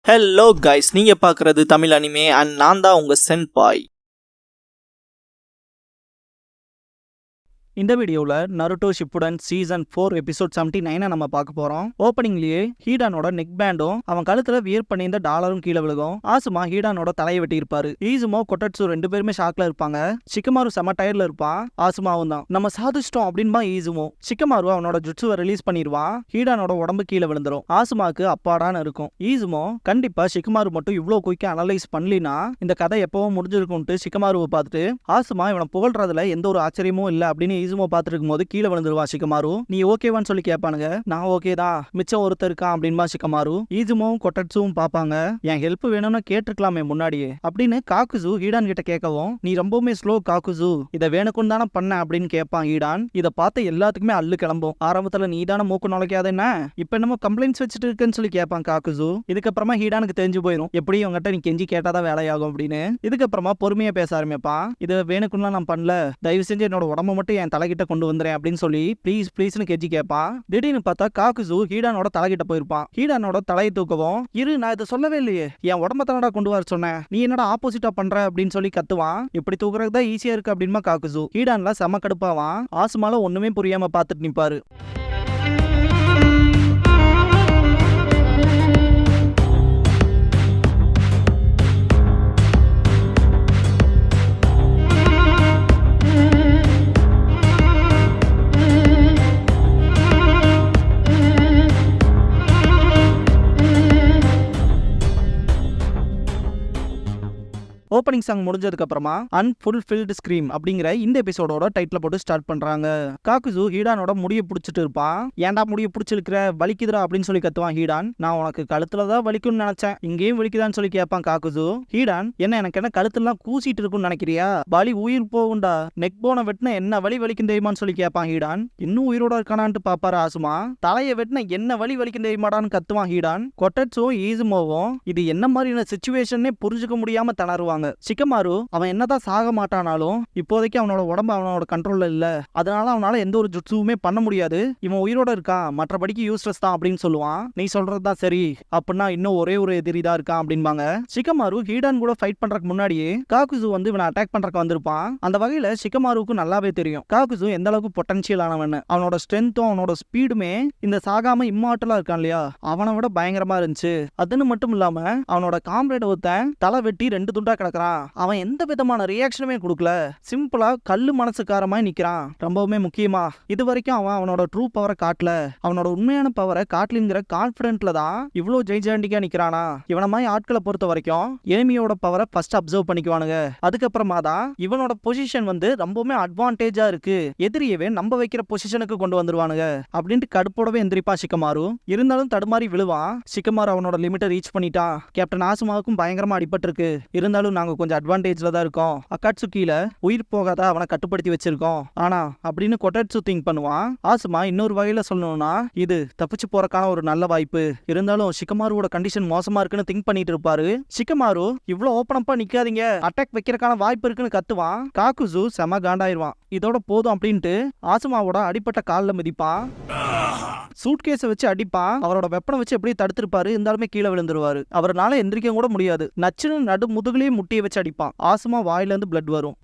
Hello guys, நீங்க பார்க்குறது Tamil anime and நான் தான் உங்க சென்பாய். இந்த வீடியோவில் நருட்டோ ஷிப்புடன் சீசன் 4 எபிசோட் 79 நம்ம பார்க்க போறோம். ஓப்பனிங்லயே ஹீடானோட நெக் பேண்டும் அவன் கழுத்துல வியர் பண்ணியிருந்த டாலரும் கீழே விழுகும். ஆசுமா ஹீடானோட தலையை வெட்டி இருப்பாரு. ஈசுமோ கொட்டட்சு ரெண்டு பேருமே ஷாக்ல இருப்பாங்க. ஷிகமாரு செம டயர்ல இருப்பான். ஆசுமாவும் தான் நம்ம சாதிச்சிட்டோம் அப்படின்பா ஈசுமோ. ஷிகமாரு அவனோட ஜுட்சுவை ரிலீஸ் பண்ணிடுவான். ஹீடானோட உடம்பு கீழே விழுந்துரும். ஆசுமாக்கு அப்பாடான்னு இருக்கும். ஈசுமோ கண்டிப்பா ஷிகமாரு மட்டும் இவ்வளவு குயிக்கா அனலைஸ் பண்ணலினா இந்த கதை எப்பவும் முடிஞ்சிருக்கும்ட்டு ஷிகமாருவை பார்த்துட்டு ஆசுமா இவனை புகழ்றதுல எந்த ஒரு ஆச்சரியமும் இல்லை அப்படின்னு ஈசுமோ பார்த்துருக்கும் போது கீழே விழுந்துருவா ஷிகமாரு. நீ ஓகேவான்னு சொல்லி கேட்பானுங்க. நான் ஓகே தான், மிச்சம் ஒருத்தர் இருக்கான் அப்படின்பா ஷிகமாரு. ஈசுமோவும் கொட்டட்சுவும் பார்ப்பாங்க. என் ஹெல்ப் வேணும்னு கேட்டிருக்கலாமே முன்னாடியே அப்படின்னு காக்குசு ஹீடான் கிட்ட கேட்கவும், நீ ரொம்பவுமே ஸ்லோ காக்குசு, இதை வேணுக்குன்னு தானே பண்ண அப்படின்னு கேட்பான் ஹீடான். இதை பார்த்து எல்லாத்துக்குமே அள்ளு கிளம்பும். ஆரம்பத்துல நீ தானே மூக்கு நுழைக்காத என்ன, இப்ப என்னமோ கம்ப்ளைண்ட்ஸ் வச்சுட்டு இருக்குன்னு சொல்லி கேட்பான் காக்குசு. இதுக்கப்புறமா ஹீடானுக்கு தெரிஞ்சு போயிடும் எப்படி உங்ககிட்ட நீ கெஞ்சி கேட்டாதான் வேலையாகும் அப்படின்னு. இதுக்கப்புறமா பொறுமையா பேச ஆரம்பிப்பான். இதை வேணுக்குன்னு நான் பண்ணல, தயவு செஞ்சு என்னோட உடம்ப மட்டும் என் தலைகிட்ட கொண்டு வந்துறேன் அப்படின்னு சொல்லி ப்ளீஸ் ப்ளீஸ்னு கெஞ்சி கேட்பான். திடீர்னு பார்த்தா காக்குசு ஹீடானோட தலைகிட்ட போயிருப்பான். ஹீடானோட தலையை தூக்கவும், இரு நான் இதை சொல்லவே இல்லையே, என் உடம்ப தானடா கொண்டு வர சொன்னேன், நீ என்னடா ஆப்போசிட்டா பண்ற அப்படின்னு சொல்லி கத்துவான். இப்படி தூக்குறது தான் ஈஸியா இருக்கு அப்படின்மா காக்குசு. ஹீடான்ல செம கடுப்பாவான். ஆசுமால ஒண்ணுமே புரியாம பார்த்துட்டு நிப்பாரு. ஓப்பனிங் சாங் முடிஞ்சதுக்கு அப்புறமா அன்ஃபுல்ஃபில்டு ஸ்கிரீம் அப்படிங்கிற இந்த எபிசோடோட டைட்டில் போட்டு ஸ்டார்ட் பண்றாங்க. காக்குசு ஹீடானோட முடியை பிடிச்சிட்டு இருப்பான். ஏன்டா முடியை பிடிச்சிருக்கிற, வலிக்குதுரா அப்படின்னு சொல்லி கத்துவான் ஹீடான். நான் உனக்கு கழுத்துல தான் வலிக்கும்னு நினைச்சேன், இங்கேயும் வலிக்குதான்னு சொல்லி கேட்பான் காக்குசு. ஹீடான், என்ன எனக்கு என்ன கழுத்துலாம் கூசிட்டு இருக்குன்னு நினைக்கிறியா, வலி உயிர் போகுண்டா, நெக் போனை வெட்டின என்ன வலி வலிக்கும் தெரியுமான்னு சொல்லி கேட்பான் ஹீடான். இன்னும் உயிரோட இருக்கானான்ட்டு பாப்பாரு ஆசுமா. தலையை வெட்டின என்ன வலி வலிக்கும் தெரியுமாடான்னு கத்துவான் ஹீடான். கொட்டட்சும் ஈசுமோவும் இது என்ன மாதிரியான சிச்சுவேஷனே புரிஞ்சுக்க முடியாம தளருவாங்க. ஷிகமாரு அவன் என்னதான் சாக மாட்டானாலும் இப்போதைக்கு அவனோட உடம்பு அவனோட கண்ட்ரோல்ல இல்ல, அதனால அவனால எந்த ஒரு ஜுட்சுவுமே பண்ண முடியாது, இவன் உயிரோட இருக்கான், மற்றபடிக்கு யூஸ்லெஸ் தான் அப்படின்னு சொல்லுவான். நீ சொல்றதுதான் சரி, அப்படின்னா இன்னும் ஒரே ஒரு எதிரி தான் இருக்கான் அப்படின்பாங்க. ஷிகமாரு ஹீடான் கூட ஃபைட் பண்றதுக்கு முன்னாடியே காக்குசு வந்து இவனை அட்டாக் பண்றதுக்கு வந்திருப்பான். அந்த வகையில ஷிகமாருக்கு நல்லாவே தெரியும் காக்குசு எந்த அளவுக்கு பொட்டன்ஷியல் ஆனவன். அவனோட ஸ்ட்ரென்த்தும் அவனோட ஸ்பீடுமே இந்த சாகாம இம்மார்ட்டலா இருக்கான் இல்லையா, அவனை விட பயங்கரமா இருந்துச்சு. அதுன்னு மட்டும் இல்லாம அவனோட காம்ரேட் ஒருத்தன் தலை வெட்டி 2 துண்டா கிடக்குறான். அவன் எந்த விதமான ரியாக்ஷனுமே கொடுக்கல, சிம்பிளா கல்லு மனசுக்காரமாய் நிக்கிறான். ரொம்பவுமே முக்கியமா இது வரைக்கும் அவன் அவனோட ட்ரூ பவரை காட்டல, அவனோட உண்மையான பவரை காட்டலிங்கிற கான்பிடென்ட்ல தான் இவ்வளவு ஜெய்ஜாண்டிக்கா நிக்கிறானா. இவன மாதிரி ஆட்களை பொறுத்த வரைக்கும் எனிமியோட பவரை ஃபர்ஸ்ட் அப்சர்வ் பண்ணிக்குவானுங்க, அதுக்கப்புறமா தான் இவனோட பொசிஷன் வந்து ரொம்பவுமே அட்வான்டேஜா இருக்கு, எதிரியவே நம்ப வைக்கிற பொசிஷனுக்கு கொண்டு வந்துருவானுங்க அப்படின்ட்டு கடுப்போடவே எந்திரிப்பா ஷிகமாரு. இருந்தாலும் தடுமாறி விழுவான். ஷிகமாரு அவனோட லிமிட்டை ரீச் பண்ணிட்டான். கேப்டன் ஆசுமாவுக்கும் பயங்கரமா அடிபட்டு இருக்கு, இருந்தாலும் நாங்க கொஞ்சம் அட்வான்டேஜ்ல தான் இருக்கோம், அக்காட்சுக்கில உயிர் போகாத அவனை கட்டுப்படுத்தி வச்சிருக்கோம். ஆனா அப்படின்னு கொட்டட்சு திங்க் பண்ணுவான். ஆசுமா இன்னொரு வகையில சொல்லணும்னா இது தப்பிச்சு போறக்கான ஒரு நல்ல வாய்ப்பு, இருந்தாலும் ஷிகமாருவோட கண்டிஷன் மோசமா இருக்குன்னு திங்க் பண்ணிட்டு இருப்பாரு. ஷிகமாரு இவ்வளவு ஓப்பனப்பா நிக்காதீங்க, அட்டாக் வைக்கிறக்கான வாய்ப்பு இருக்குன்னு கத்துவான். காக்குசு செம காண்டாயிருவான். இதோட போதும் அப்படின்ட்டு ஆசுமாவோட அடிப்பட்ட காலில் மிதிப்பான். சூட்கேஸை வச்சு அடிப்பான். அவரோட வெப்பனை வச்சு எப்படியே தடுத்திருப்பாரு, இருந்தாலுமே கீழே விழுந்துருவாரு. அவரால் எந்திரிக்க கூட முடியாது. நச்சுன்னு நடு முதுகுலயே முட்டியை வச்சு அடிப்பான். ஆசுமா வாயில இருந்து பிளட் வரும்.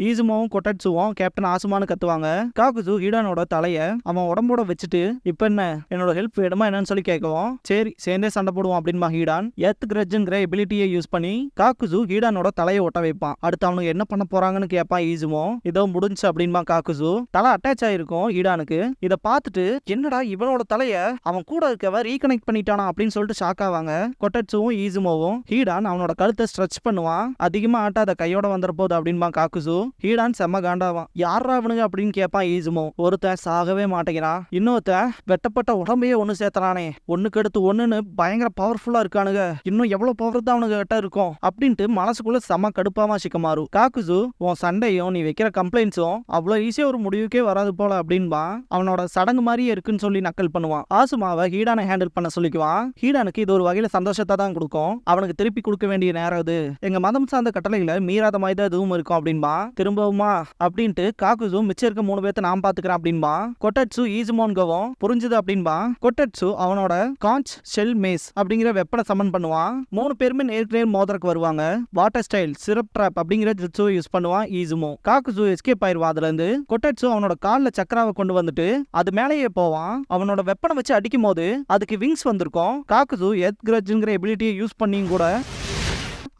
ஈசுமாவும் கொட்டட்சுவும் கேப்டன் ஆசுமானு கத்துவாங்க. காக்குசு ஹீடானோட தலைய அவன் உடம்போட வச்சுட்டு இப்ப என்ன என்னோட ஹெல்ப் வேணுமா என்னன்னு சொல்லி கேட்கவும், சரி சேர்ந்தே சண்டை போடுவோம் அப்படின்பா ஹீடான். எர்த் கிரட்ஜுங்கிற எபிலிட்டியை யூஸ் பண்ணி காக்குசு ஹீடானோட தலையை ஒட்ட வைப்பான். அடுத்து அவனுக்கு என்ன பண்ண போறாங்கன்னு கேட்பான் ஈசுமோ. இதோ முடிஞ்சு அப்படின்பா காக்குசு. தலை அட்டாச் ஆயிருக்கும் ஹீடானுக்கு. இதை பார்த்துட்டு என்னடா இவனோட தலைய அவன் கூட இருக்கவ ரீகனெக்ட் பண்ணிட்டானா அப்படின்னு சொல்லிட்டு ஷாக் ஆவாங்க கொட்டட்சுவும் ஈசுமோவும். ஹீடான் அவனோட கழுத்தை ஸ்ட்ரெச் பண்ணுவான். அதிகமா ஆட்டாத கையோட வந்துட போகுது அப்படின்பா காக்குசு. ஹீடான் செம்ம காண்டாவான். யாரா அவனுங்க அப்படின்னு கேட்பான் ஈசுமோ. ஒருத்தன் சாகவே மாட்டேங்கிறான், இன்னொருத்தன் வெட்டப்பட்ட உடம்பையே ஒண்ணு சேர்த்தறானே, ஒண்ணுக்கு எடுத்து ஒண்ணுன்னு பயங்கர பவர்ஃபுல்லா இருக்கானுங்க, இன்னும் எவ்வளவு பவர் தான் அவனுங்க கிட்ட இருக்கும் அப்படின்ட்டு மனசுக்குள்ள செம்ம கடுப்பாவா ஷிகமாரு. காக்குசு உன் சண்டையும் நீ வைக்கிற கம்ப்ளைண்ட்ஸும் அவ்வளவு ஈஸியா ஒரு முடிவுக்கே வராது போல அப்படின்பா. அவனோட சடங்கு மாதிரியே இருக்குன்னு சொல்லி நக்கல் பண்ணுவான். ஆசுமாவை ஹீடானை ஹேண்டில் பண்ண சொல்லிக்குவான். ஹீடானுக்கு இது ஒரு வகையில சந்தோஷத்தை தான் கொடுக்கும். அவனுக்கு திருப்பி கொடுக்க வேண்டிய நேரம் இது, எங்க மதம் சார்ந்த கட்டளைகளை மீறாத மாதிரி தான் எதுவும் இருக்கும் அப்படின்பா. திரும்பவுமா அப்படின்ட்டு காக்குசு மிச்சம் இருக்க 3 பேர்த்த நான் பாத்துக்கிறேன் அப்படின்பா. கொட்டட்சு ஈசுமோன்கவும் புரிஞ்சுது அப்படின்பா. கொட்டட்சு அவனோட காஞ்ச் ஷெல் மேஸ் அப்படிங்கிற வெப்பனை சமன் பண்ணுவான். 3 பேருமே நேருக்கு நேர் மோதறக்கு வருவாங்க. வாட்டர் ஸ்டைல் சிரப் ட்ராப் அப்படிங்கிற ஜுட்ஸு யூஸ் பண்ணுவான் ஈசுமோ. காக்குசு எஸ்கேப் ஆயிருவா அதுல இருந்து. கொட்டட்சு அவனோட கால்ல சக்கராவை கொண்டு வந்துட்டு அது மேலேயே போவான். அவனோட வெப்பனை வச்சு அடிக்கும் போது அதுக்கு விங்ஸ் வந்திருக்கும். காக்குசு எர்த் கிரட்ஜ்ங்கிற எபிலிட்டியை யூஸ் பண்ணியும் கூட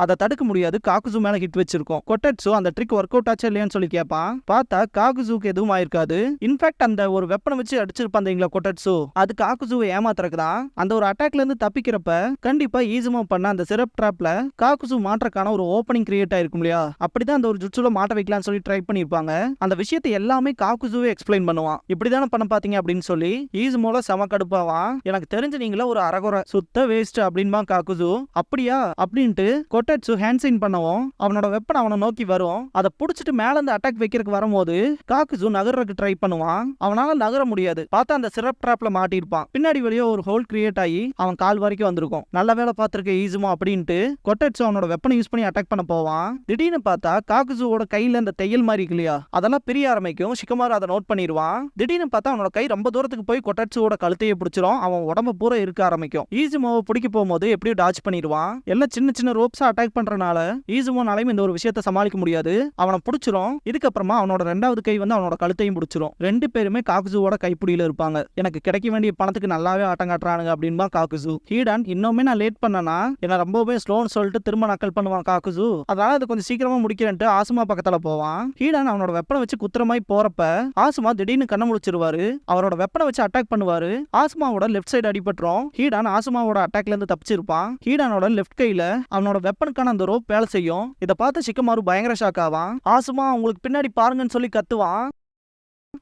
அதை தடுக்க முடியாது. காக்குசு மேல ஹிட் வச்சிருக்கோம். கொட்டட்சு அந்த ட்ரிக் ஒர்க் அவுட் ஆச்சா இல்லையான்னு சொல்லி கேட்பான். பார்த்தா காக்குசுக்கு எதுவும் ஆயிருக்காது. இன்ஃபேக்ட் அந்த ஒரு வெப்பனை வச்சு அடிச்சிருப்பாந்தீங்களா கொட்டட்சு, அது காக்குசுவை ஏமாத்துறதுதான். அந்த ஒரு அட்டாக்ல இருந்து தப்பிக்கிறப்ப கண்டிப்பா ஈசுமோ பண்ண அந்த சிரப் ட்ராப்ல காக்குசு மாற்றக்கான ஒரு ஓப்பனிங் கிரியேட் ஆயிருக்கும் இல்லையா, அப்படிதான் அந்த ஒரு ஜுட்சுல மாட்ட வைக்கலாம்னு சொல்லி ட்ரை பண்ணிருப்பாங்க. அந்த விஷயத்தை எல்லாமே காக்குசுவே எக்ஸ்பிளைன் பண்ணுவான். இப்படிதானே பண்ண பாத்தீங்க அப்படின்னு சொல்லி ஈசுமோல செம கடுப்பாவான். எனக்கு தெரிஞ்சு நீங்களா ஒரு அரகுறை சுத்த வேஸ்ட் அப்படின்பா காக்குசு. அப்படியா அப்படின்ட்டு கொட்டட்சு ஹேண்ட் சைன் பண்ணவும் அவனோட வெப்பன் அவனை நோக்கி வரும். அதை புடிச்சிட்டு மேல இருந்து அட்டாக் வைக்கிறதுக்கு வரும்போது காக்குசு நகர்றதுக்கு ட்ரை பண்ணுவான். அவனால நகர முடியாது. பார்த்தா அந்த சிரப் ட்ராப்ல மாட்டிருப்பான். பின்னாடி வழியா ஒரு ஹோல் கிரியேட் ஆகி அவன் கால் வரைக்கும் வந்திருக்கும். நல்ல வேலை பார்த்திருக்க ஈசுமோ அப்படின்ட்டு கொட்டட்சு அவனோட வெப்பனை யூஸ் பண்ணி அட்டாக் பண்ண போவான். திடீர்னு பார்த்தா காக்குசுவோட கையில அந்த தையல் மாதிரி இருக்கு இல்லையா, அதெல்லாம் பிரிய ஆரம்பிக்கும். ஷிகமாரு அதை நோட் பண்ணிடுவான். திடீர்னு பார்த்தா அவனோட கை ரொம்ப தூரத்துக்கு போய் கொட்டட்சுவோட கழுத்தையே பிடிச்சிரும். அவன் உடம்பு பூரா இருக்க ஆரம்பிக்கும். ஈசுமோவை பிடிக்க போகும்போது எப்படியும் டாச் பண்ணிடுவான். எல்லாம் சின்ன சின்ன ரோப்ஸா அட்டாக் பண்றனால ஈசுமோனாலையும் இந்த ஒரு விஷயத்தை சமாளிக்க முடியாது. அவனை பிடிச்சிரும். இதுக்கப்புறமா அவனோட 2வது கை வந்து அவனோட கழுத்தையும் பிடிச்சிரும். 2 பேருமே காக்குசுவோட கைப்பிடியில இருப்பாங்க. எனக்கு கிடைக்க வேண்டிய பணத்துக்கு நல்லாவே ஆட்டம் காட்டுறானுங்க அப்படின்பா காக்குசு. ஹீடான் இன்னுமே நான் லேட் பண்ணனா என்ன ரொம்பவே ஸ்லோன்னு சொல்லிட்டு திரும்ப நக்கல் பண்ணுவான் காக்குசு. அதனால அது கொஞ்சம் சீக்கிரமா முடிக்கிறேன்ட்டு ஆசுமா பக்கத்துல போவான். ஹீடான் அவனோட வெப்பனை வச்சு குத்துறமாய் போறப்ப ஆசுமா திடீர்னு கண்ண முடிச்சிருவாரு. அவரோட வெப்பனை வச்சு அட்டாக் பண்ணுவாரு. ஆசுமாவோட லெஃப்ட் சைடு அடிபட்டுரும். ஹீடான் ஆசுமாவோட அட்டாக்ல இருந்து தப்பிச்சிருப்பான். ஹீடானோட லெஃப்ட் கையில அவனோட வெப்பனுக்கான அந்த ரோப் வேலை செய்யும். இதை பார்த்து ஷிகமாரு பயங்கர ஷாக் ஆவான். ஆசுமா உங்களுக்கு பின்னாடி பாருங்கன்னு சொல்லி கத்துவான்.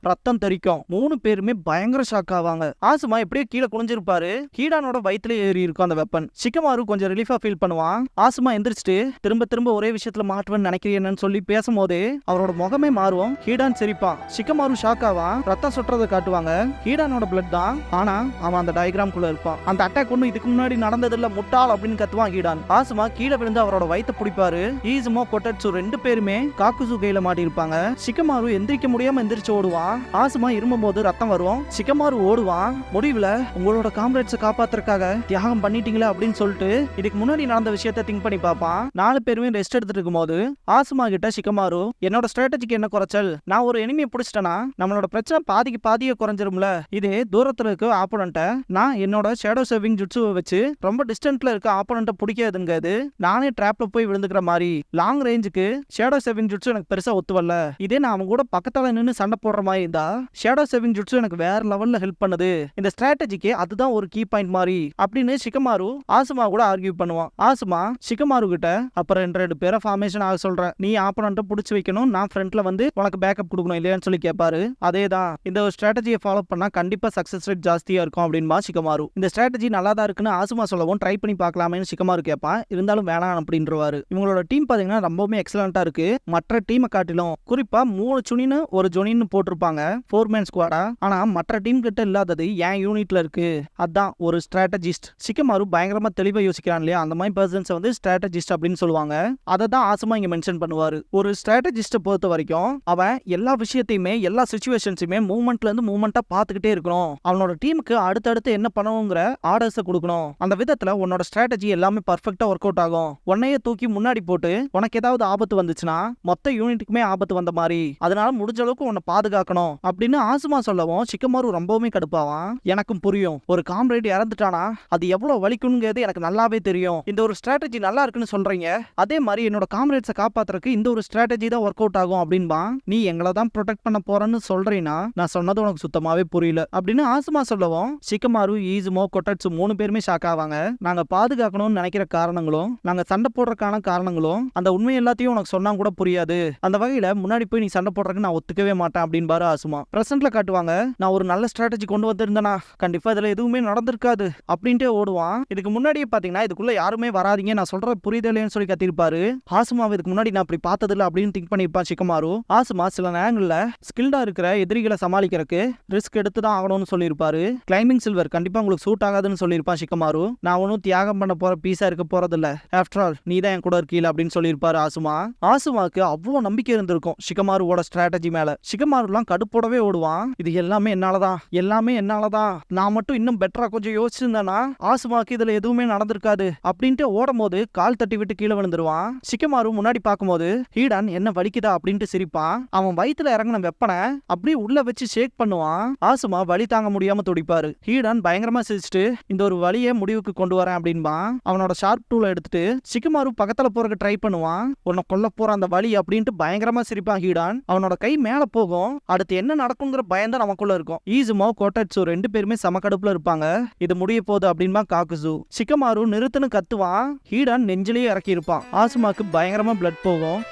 ரத்தம் தெரிக்கும். 3 பேருமே பயங்கர ஷாக் ஆவாங்க. ஆசுமா எப்படியே கீழே குனிஞ்சிருப்பாரு. ஹீடானோட வயித்துல ஏறி இருக்கும் அந்த வெப்பன். ஷிகமாரு கொஞ்சம் ரிலீஃபா ஃபீல் பண்ணுவான். ஆசுமா எந்திரிச்சிட்டு திரும்ப திரும்ப ஒரே விஷயத்துல மாட்டுவேன்னு நினைக்கிறேன்னு சொல்லி பேசும்போது அவரோட முகமே மாறும். ஹீடான் சிரிப்பான். ஷிகமாரு ஷாக் ஆவான். ரத்தம் சுட்டுறதை காட்டுவாங்க. ஹீடானோட பிளட் தான், ஆனா அவன் அந்த டயக்ராம் குள்ள இருப்பான். அந்த அட்டாக் ஒண்ணு இதுக்கு முன்னாடி நடந்ததில்ல முட்டாள் அப்படின்னு கத்துவான் ஹீடான். ஆசுமா கீழே விழுந்து அவரோட வயித்தை பிடிப்பாரு. ஈசுமோ கொட்டட்சு 2 பேருமே காக்குசு கையில மாட்டி இருப்பாங்க. ஷிகமாரு எந்திரிக்க முடியாம எந்திரிச்சு ஓடுவான். ஆசுமா இருமும் போது ரத்தம் வரும். ஷிகமாரு ஓடுவான். முடிவுல உங்களோட காம்ரேட்ஸை காப்பாத்துறதுக்காக தியாகம் பண்ணிட்டீங்களா அப்படின்னு சொல்லிட்டு இதுக்கு முன்னாடி நடந்த விஷயத்த திங்க் பண்ணி பார்ப்பான். 4 பேருமே ரெஸ்ட் எடுத்துட்டு இருக்கும் போது ஆசுமா கிட்ட ஷிகமாரு, என்னோட ஸ்ட்ராட்டஜிக்கு என்ன குறைச்சல், நான் ஒரு எனிமியை பிடிச்சிட்டேனா நம்மளோட பிரச்சனை பாதிக்கு பாதியே குறைஞ்சிரும்ல. இதே தூரத்துல இருக்க ஆப்போனண்ட்டை நான் என்னோட ஷேடோ சேவிங் ஜுட்சுவை வச்சு ரொம்ப டிஸ்டன்ட்ல இருக்க ஆப்போனண்ட்டை பிடிக்காதுங்கிறது நானே ட்ராப்ல போய் விழுந்துக்கிற மாதிரி. லாங் ரேஞ்சுக்கு ஷேடோ சேவிங் ஜுட்சு எனக்கு பெருசா ஒத்துவல்ல. இதே நான் அவன் கூட பக்கத்தால நின்று சண்டை போடுற மாதிரி இருந்தா ஷேடோ சேவிங் ஜுட்சு எனக்கு வேற லெவல்ல ஹெல்ப் பண்ணுது. இந்த ஸ்ட்ராட்டஜிக்கு அதுதான் ஒரு கீ பாயிண்ட் மாதிரி அப்படின்னு ஷிகமாரு ஆசுமா கூட ஆர்கியூ பண்ணுவான். ஆசுமா ஷிகமாரு கிட்ட அப்புறம் 2 பேரை ஃபார்மேஷன் ஆக சொல்றேன், நீ ஆப்போனண்ட்டை பிடிச்சி வைக்கணும், நான் ஃப்ரண்ட்ல வந்து உனக்கு பேக்கப் கொடுக்கணும் இல்லையான்னு சொல்லி கேட்பாரு. அதேதான், இந்த ஒரு ஸ்ட்ராட்டஜியை ஃபாலோ பண்ணா கண்டிப்பா சக்சஸ் ரேட் ஜாஸ்தியா இருக்கும் அப்படின்பா ஷிகமாரு. இந்த ஸ்ட்ராட்டஜி நல்லா தான் இருக்குன்னு ஆசுமா சொல்லவும் ட்ரை பண்ணி பார்க்கலாமேன்னு ஷிகமாரு கேட்பான். இருந்தாலும் வேணாம் அப்படின்றவாரு. இவங்களோட டீம் பாத்தீங்கன்னா ரொம்பவுமே எக்ஸலண்டா இருக்கு. மற்ற டீமை காட்டிலும் குறிப்பா 3 சுனின்னு ஒரு ஜொனின்னு போட்டிருப்பாங்க 4 மேன் ஸ்குவாடா. ஆனா மற்ற டீம் கிட்ட இல்லாதது என் யூனிட்ல இருக்கு. அதான் ஒரு ஸ்ட்ராட்டஜிஸ்ட். ஷிகமாரு பயங்கரமா தெளிவா யோசிக்கிறான் இல்லையா, அந்த மாதிரி பர்சன்ஸ் வந்து ஸ்ட்ராட்டஜிஸ்ட் அப்படின்னு சொல்லுவாங்க. அதை தான் ஆசுமா இங்க மென்ஷன் பண்ணுவாரு. ஒரு ஸ்ட்ராட்டஜிஸ்ட பொறுத்த வரைக்கும் அவன் எல்லா விஷயத்தையுமே எல்லா சிச்சுவேஷன்ஸுமே மூவ்மெண்ட்ல இருந்து மூவ்மெண்டா பாத்துக்கிட்டே இருக்கணும். அவனோட டீமுக்கு அடுத்தடுத்து என்ன பண்ணணுங்கிற ஆர்டர்ஸை கொடுக்கணும். அந்த விதத்துல உன்னோட ஸ்ட்ராட்டஜி எல்லாமே பர்ஃபெக்டா ஒர்க் அவுட் ஆகும். உன்னையே தூக்கி முன்னாடி போட்டு உனக்கு ஏதாவது ஆபத்து வந்துச்சுன்னா மொத்த யூனிட்டுக்குமே ஆபத்து வந்த மாதிரி. அதனால முடிஞ்ச அளவுக்கு உன்னை பாதுகாக்கணும் அப்படின்னு ஆசுமா சொல்லவும் ஷிகமாரு ரொம்பவுமே கடுப்பாவான். எனக்கும் புரியும், ஒரு காம்ரேட் இறந்துட்டானா அது எவ்வளவு வலிக்குங்கிறது எனக்கு நல்லாவே தெரியும். இந்த ஒரு ஸ்ட்ராட்டஜி நல்லா இருக்குன்னு சொல்றீங்க, அதே மாதிரி என்னோட காம்ரேட்ஸை காப்பாத்துறதுக்கு இந்த ஒரு ஸ்ட்ராட்டஜி தான் ஒர்க் அவுட் ஆகும் அப்படின்பா. நீ எங்களை தான் ப்ரொடெக்ட் பண்ண போறேன்னு சொல்றீனா நான் சொன்னது உனக்கு சுத்தமாவே புரியல அப்படின்னு ஆசுமா சொல்லவும் ஷிகமாரு ஈசுமோ கொட்டட்சு 3 பேருமே ஷாக் ஆவாங்க. நாங்க பாதுகாக்கணும்னு நினைக்கிற காரணங்களும் நாங்க சண்டை போடுறதுக்கான காரணங்களும் அந்த உண்மை எல்லாத்தையும் உனக்கு சொன்னா கூட புரியாது. அந்த வகையில முன்னாடி போய் நீ சண்டை போடுறதுக்கு நான் ஒத்துக்கவே மாட்டேன் அப்படின்பா சொல்லியிருப்பாரு ஆசுமா. பிரசன்ட்ல காட்டுவாங்க, நான் ஒரு நல்ல ஸ்ட்ராட்டஜி கொண்டு வந்திருந்தேனா கண்டிப்பா இதுல எதுவுமே நடந்திருக்காது அப்படின்ட்டு ஓடுவான். இதுக்கு முன்னாடியே பாத்தீங்கன்னா இதுக்குள்ள யாருமே வராதீங்க, நான் சொல்ற புரிதலைன்னு சொல்லி கத்திருப்பாரு. ஆசுமாவை இதுக்கு முன்னாடி நான் அப்படி பார்த்ததில்ல அப்படின்னு திங்க் பண்ணிருப்பான் ஷிகமாரு. ஆசுமா சில நேரங்கள்ல ஸ்கில்டா இருக்கிற எதிரிகளை சமாளிக்கிறதுக்கு ரிஸ்க் எடுத்து தான் ஆகணும்னு சொல்லியிருப்பாரு. கிளைம்பிங் சில்வர் கண்டிப்பா உங்களுக்கு சூட் ஆகாதுன்னு சொல்லியிருப்பான் ஷிகமாரு. நான் ஒன்னும் தியாகம் பண்ண போற பீஸா இருக்க போறதில்ல, ஆஃப்டர் ஆல் நீ தான் என் கூட இருக்கீல அப்படின்னு சொல்லியிருப்பாரு ஆசுமா. ஆசுமாக்கு அவ்வளவு நம்பிக்கை இருந்திருக்கும் ஷிகமாருவோட ஸ்ட்ராட்டஜி மேல. ஷிகமாருலாம் கடுப்போடவே ஓடுவான். இது எல்லாமே என்னாலதான், நான் மட்டும் இன்னும் பெட்டரா கொஞ்சம் யோசிச்சிருந்தேனா ஆசுமாக்கு இதுல எதுவுமே நடந்திருக்காது அப்படின்ட்டு ஓடும்போது கால் தட்டி விட்டு கீழே விழுந்துருவான். ஷிகமாரு முன்னாடி பார்க்கும்போது ஹீடான் என்ன வலிக்குதா அப்படின்ட்டு சிரிப்பான். அவன் வயித்துல இறங்கின வெப்பனை அப்படியே உள்ள வச்சு ஷேக் பண்ணுவான். ஆசுமா வலி தாங்க முடியாம துடிப்பாரு. ஹீடான் பயங்கரமா சிரிச்சுட்டு இந்த ஒரு வலியை முடிவுக்கு கொண்டு வரேன் அப்படின்பா. அவனோட ஷார்ப் டூலை எடுத்துட்டு ஷிகமாரு பக்கத்துல போறதுக்கு ட்ரை பண்ணுவான். உன்னை கொல்ல போற அந்த வலி அப்படின்ட்டு பயங்கரமா சிரிப்பான் ஹீடான். அவனோட கை மேல போகும். அடுத்து என்ன நடக்குங்கிற பயம் தான் நமக்குள்ள இருக்கும். ஈசுமோ கோட்டட்சு ரெண்டு பேருமே சமக்கடுப்புல இருப்பாங்க. இது முடிய போகுது அப்படின்பா காக்குசு. ஷிகமாரு நிறுத்துன்னு கத்துவான். ஹீடான் நெஞ்சிலேயே இறக்கி இருப்பான். ஆசுமாக்கு பயங்கரமா பிளட் போகும்.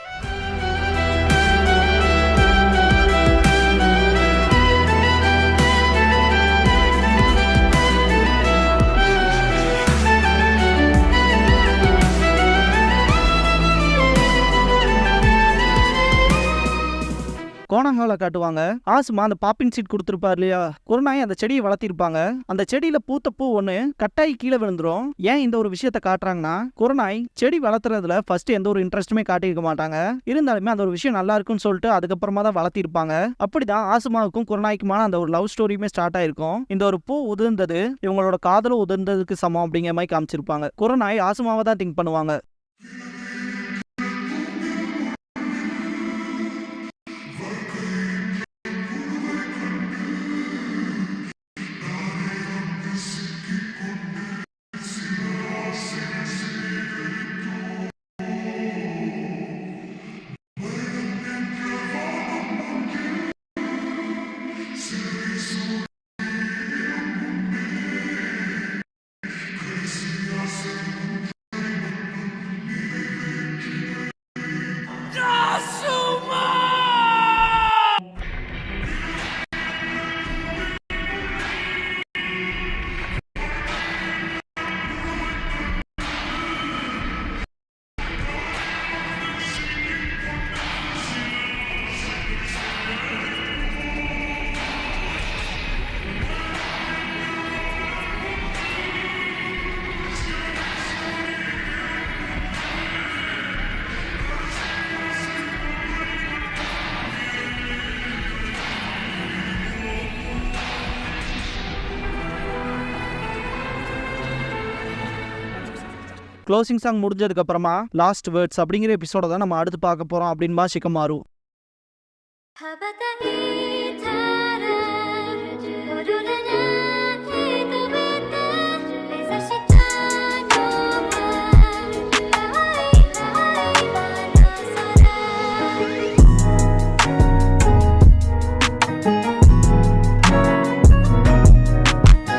கோணங்கால காட்டுவாங்க. ஆசுமா அந்த பாப்பின் சீட் கொடுத்துருப்பாரு இல்லையா, குருநாய் அந்த செடியை வளர்த்திருப்பாங்க. அந்த செடியில பூத்த பூ ஒண்ணு கட்டாயி கீழே விழுந்துரும். ஏன் இந்த ஒரு விஷயத்த காட்டுறாங்கன்னா, குருநாய் செடி வளர்த்துறதுல ஃபர்ஸ்ட் எந்த ஒரு இன்ட்ரெஸ்ட்டுமே காட்டியிருக்க மாட்டாங்க. இருந்தாலுமே அந்த ஒரு விஷயம் நல்லா இருக்குன்னு சொல்லிட்டு அதுக்கப்புறமா தான் வளர்த்திருப்பாங்க. அப்படிதான் ஆசுமாவுக்கும் குருநாய்க்குமான அந்த ஒரு லவ் ஸ்டோரியுமே ஸ்டார்ட் ஆயிருக்கும். இந்த ஒரு பூ உதிர்ந்தது இவங்களோட காதலும் உதிர்ந்ததுக்கு சமம் அப்படிங்கிற மாதிரி காமிச்சிருப்பாங்க. குருநாய் ஆசுமாவை தான் திங்க் பண்ணுவாங்க. க்ளோசிங் சாங் முடிஞ்சதுக்கு அப்புறமா லாஸ்ட் வேர்ட்ஸ் அப்படிங்கிற எபிசோட தான் நம்ம அடுத்து பார்க்க போறோம் அப்படின்பா ஷிகமாரு.